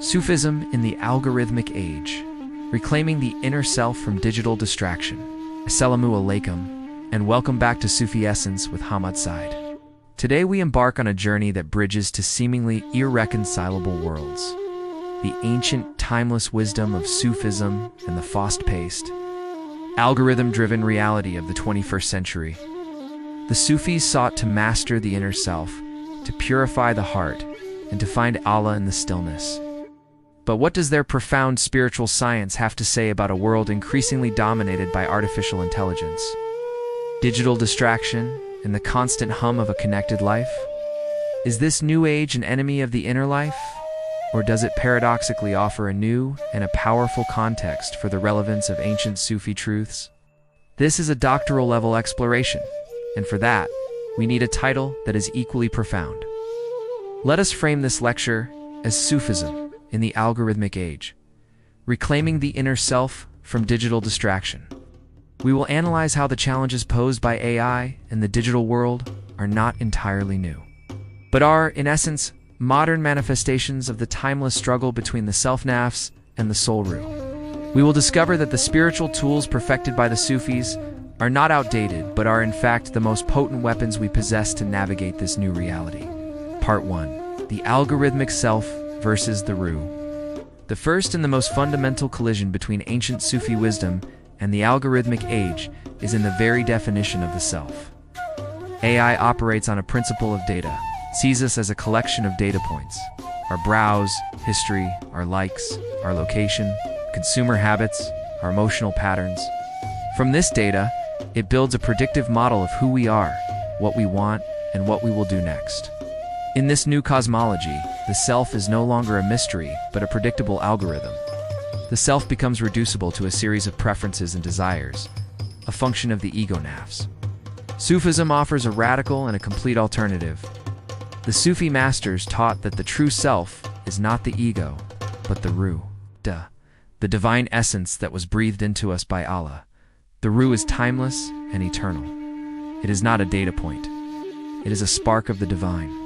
Sufism in the Algorithmic Age, reclaiming the inner self from digital distraction. Assalamu alaikum, and welcome back to Sufi Essence with Hammad Syed. Today we embark on a journey that bridges two seemingly irreconcilable worlds: the ancient, timeless wisdom of Sufism and the fast-paced, algorithm-driven reality of the 21st century. The Sufis sought to master the inner self, to purify the heart, and to find Allah in the stillness. But what does their profound spiritual science have to say about a world increasingly dominated by artificial intelligence, digital distraction, and the constant hum of a connected life? Is this new age an enemy of the inner life? Or does it paradoxically offer a new and a powerful context for the relevance of ancient Sufi truths? This is a doctoral-level exploration, and for that, we need a title that is equally profound. Let us frame this lecture as Sufism in the Algorithmic Age, reclaiming the inner self from digital distraction. We will analyze how the challenges posed by AI and the digital world are not entirely new, but are, in essence, modern manifestations of the timeless struggle between the self-nafs and the soul-ru. We will discover that the spiritual tools perfected by the Sufis are not outdated, but are in fact the most potent weapons we possess to navigate this new reality. Part 1. The Algorithmic Self versus the Ru. The first and the most fundamental collision between ancient Sufi wisdom and the algorithmic age is in the very definition of the self. AI operates on a principle of data, sees us as a collection of data points: our browse, history, our likes, our location, consumer habits, our emotional patterns. From this data, it builds a predictive model of who we are, what we want, and what we will do next. In this new cosmology, the self is no longer a mystery, but a predictable algorithm. The self becomes reducible to a series of preferences and desires, a function of the ego-nafs. Sufism offers a radical and a complete alternative. The Sufi masters taught that the true self is not the ego, but the Ru, the divine essence that was breathed into us by Allah. The Ru is timeless and eternal. It is not a data point. It is a spark of the divine.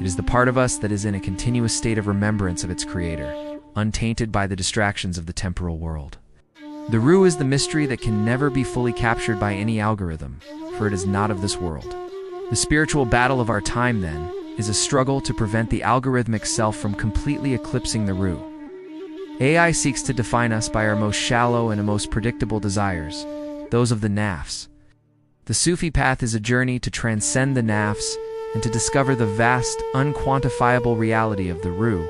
It is the part of us that is in a continuous state of remembrance of its creator, untainted by the distractions of the temporal world. The Ru is the mystery that can never be fully captured by any algorithm, for it is not of this world. The spiritual battle of our time, then, is a struggle to prevent the algorithmic self from completely eclipsing the Ru. AI seeks to define us by our most shallow and most predictable desires, those of the nafs. The Sufi path is a journey to transcend the nafs and to discover the vast, unquantifiable reality of the Ru.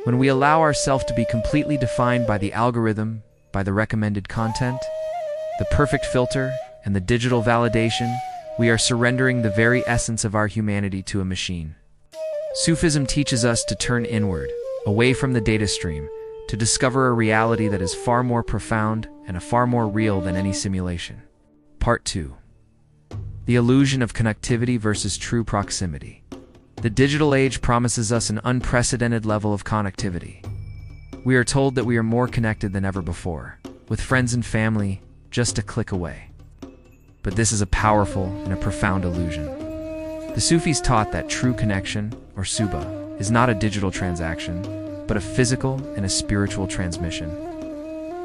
When we allow ourselves to be completely defined by the algorithm, by the recommended content, the perfect filter, and the digital validation, we are surrendering the very essence of our humanity to a machine. Sufism teaches us to turn inward, away from the data stream, to discover a reality that is far more profound and far more real than any simulation. Part 2. The illusion of connectivity versus true proximity. The digital age promises us an unprecedented level of connectivity. We are told that we are more connected than ever before, with friends and family just a click away. But this is a powerful and a profound illusion. The Sufis taught that true connection, or suhbah, is not a digital transaction, but a physical and a spiritual transmission.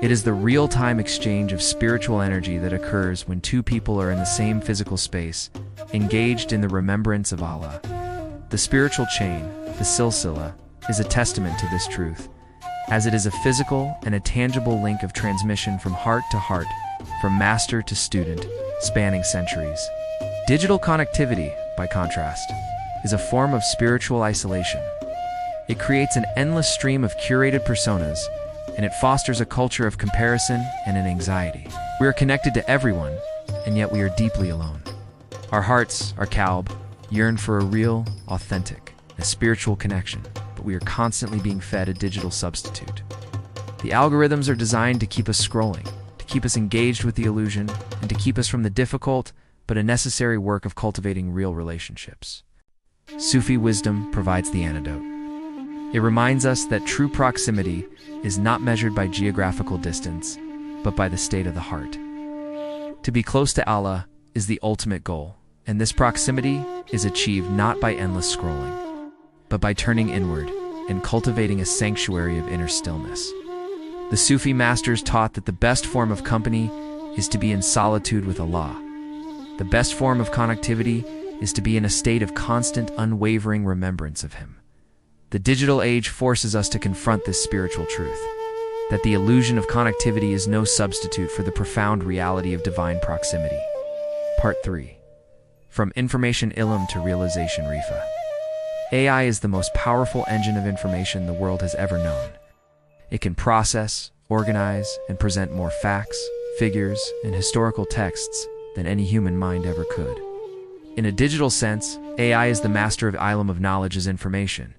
It is the real-time exchange of spiritual energy that occurs when two people are in the same physical space, engaged in the remembrance of Allah. The spiritual chain, the silsila, is a testament to this truth, as it is a physical and a tangible link of transmission from heart to heart, from master to student, spanning centuries. Digital connectivity, by contrast, is a form of spiritual isolation. It creates an endless stream of curated personas, and it fosters a culture of comparison and an anxiety. We are connected to everyone, and yet we are deeply alone. Our hearts, our kalb, yearn for a real, authentic, and spiritual connection, but we are constantly being fed a digital substitute. The algorithms are designed to keep us scrolling, to keep us engaged with the illusion, and to keep us from the difficult but a necessary work of cultivating real relationships. Sufi wisdom provides the antidote. It reminds us that true proximity is not measured by geographical distance, but by the state of the heart. To be close to Allah is the ultimate goal, and this proximity is achieved not by endless scrolling, but by turning inward and cultivating a sanctuary of inner stillness. The Sufi masters taught that the best form of company is to be in solitude with Allah. The best form of connectivity is to be in a state of constant, unwavering remembrance of Him. The digital age forces us to confront this spiritual truth, that the illusion of connectivity is no substitute for the profound reality of divine proximity. Part 3. From Information Ilm to Realization Rifa. AI is the most powerful engine of information the world has ever known. It can process, organize, and present more facts, figures, and historical texts than any human mind ever could. In a digital sense, AI is the master of ilm of knowledge as information.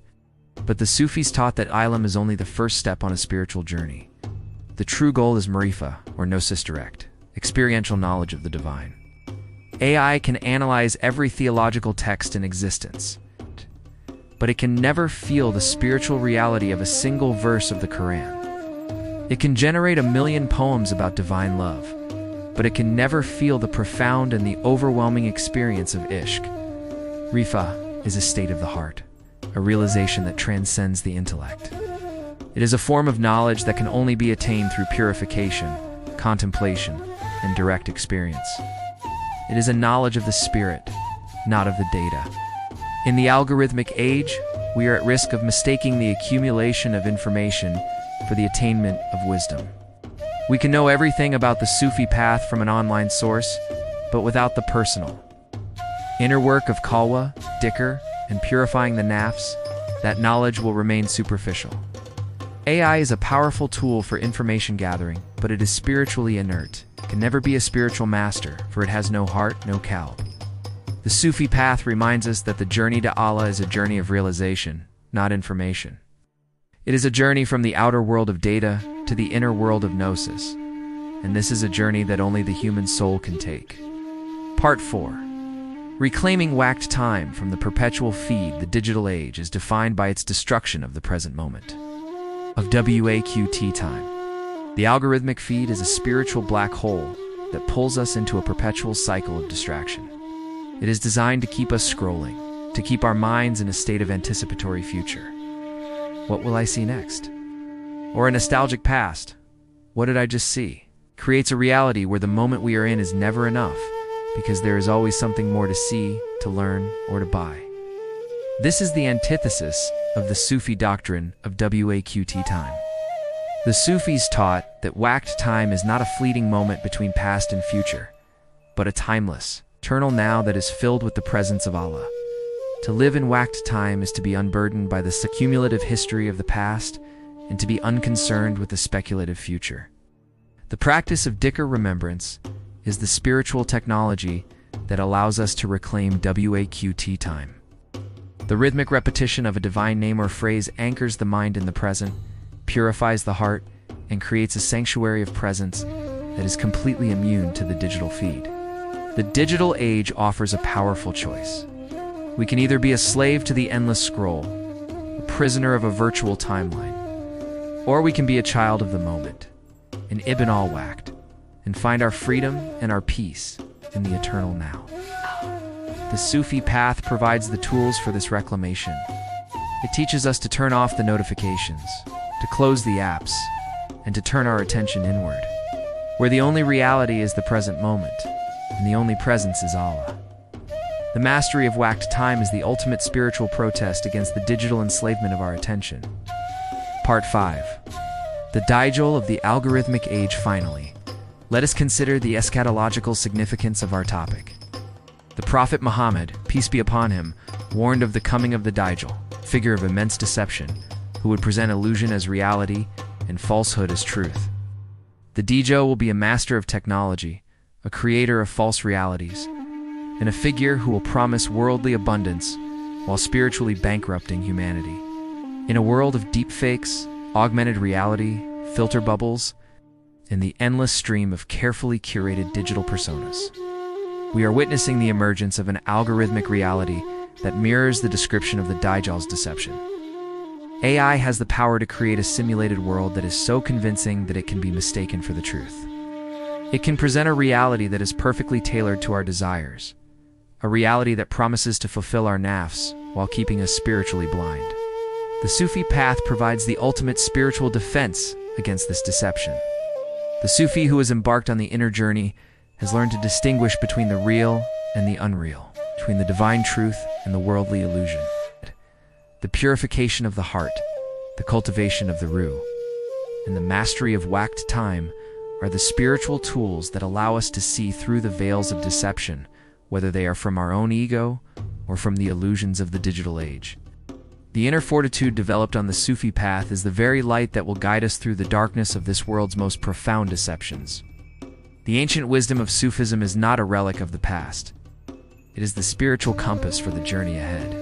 But the Sufis taught that ilm is only the first step on a spiritual journey. The true goal is marifa, or gnosis direct, experiential knowledge of the divine. AI can analyze every theological text in existence, but it can never feel the spiritual reality of a single verse of the Quran. It can generate 1,000,000 poems about divine love, but it can never feel the profound and the overwhelming experience of ishq. Rifa is a state of the heart, a realization that transcends the intellect. It is a form of knowledge that can only be attained through purification, contemplation, and direct experience. It is a knowledge of the spirit, not of the data. In the algorithmic age, we are at risk of mistaking the accumulation of information for the attainment of wisdom. We can know everything about the Sufi path from an online source, but without the personal inner work of khalwa, dhikr, and purifying the nafs, that knowledge will remain superficial. AI is a powerful tool for information gathering, but it is spiritually inert. It can never be a spiritual master, for it has no heart, no qalb. The Sufi path reminds us that the journey to Allah is a journey of realization, not information. It is a journey from the outer world of data to the inner world of gnosis, and this is a journey that only the human soul can take. Part 4. Reclaiming Waqt time from the perpetual feed. The digital age is defined by its destruction of the present moment, of Waqt time. The algorithmic feed is a spiritual black hole that pulls us into a perpetual cycle of distraction. It is designed to keep us scrolling, to keep our minds in a state of anticipatory future. What will I see next? Or a nostalgic past. What did I just see? Creates a reality where the moment we are in is never enough, because there is always something more to see, to learn, or to buy. This is the antithesis of the Sufi doctrine of Waqt time. The Sufis taught that Waqt time is not a fleeting moment between past and future, but a timeless, eternal now that is filled with the presence of Allah. To live in Waqt time is to be unburdened by the cumulative history of the past and to be unconcerned with the speculative future. The practice of dhikr remembrance is the spiritual technology that allows us to reclaim Waqt time. The rhythmic repetition of a divine name or phrase anchors the mind in the present, purifies the heart, and creates a sanctuary of presence that is completely immune to the digital feed. The digital age offers a powerful choice. We can either be a slave to the endless scroll, a prisoner of a virtual timeline, or we can be a child of the moment, an Ibn al-Waqt, and find our freedom and our peace in the eternal now. The Sufi path provides the tools for this reclamation. It teaches us to turn off the notifications, to close the apps, and to turn our attention inward, where the only reality is the present moment, and the only presence is Allah. The mastery of Waqt time is the ultimate spiritual protest against the digital enslavement of our attention. Part 5. The Dajjal of the Algorithmic Age. Finally, let us consider the eschatological significance of our topic. The Prophet Muhammad, peace be upon him, warned of the coming of the Dajjal, figure of immense deception, who would present illusion as reality and falsehood as truth. The Dajjal will be a master of technology, a creator of false realities, and a figure who will promise worldly abundance while spiritually bankrupting humanity. In a world of deepfakes, augmented reality, filter bubbles, and the endless stream of carefully curated digital personas, we are witnessing the emergence of an algorithmic reality that mirrors the description of the Dajjal's deception. AI has the power to create a simulated world that is so convincing that it can be mistaken for the truth. It can present a reality that is perfectly tailored to our desires, a reality that promises to fulfill our nafs while keeping us spiritually blind. The Sufi path provides the ultimate spiritual defense against this deception. The Sufi who has embarked on the inner journey has learned to distinguish between the real and the unreal, between the divine truth and the worldly illusion. The purification of the heart, the cultivation of the ruh, and the mastery of Waqt time are the spiritual tools that allow us to see through the veils of deception, whether they are from our own ego or from the illusions of the digital age. The inner fortitude developed on the Sufi path is the very light that will guide us through the darkness of this world's most profound deceptions. The ancient wisdom of Sufism is not a relic of the past. It is the spiritual compass for the journey ahead.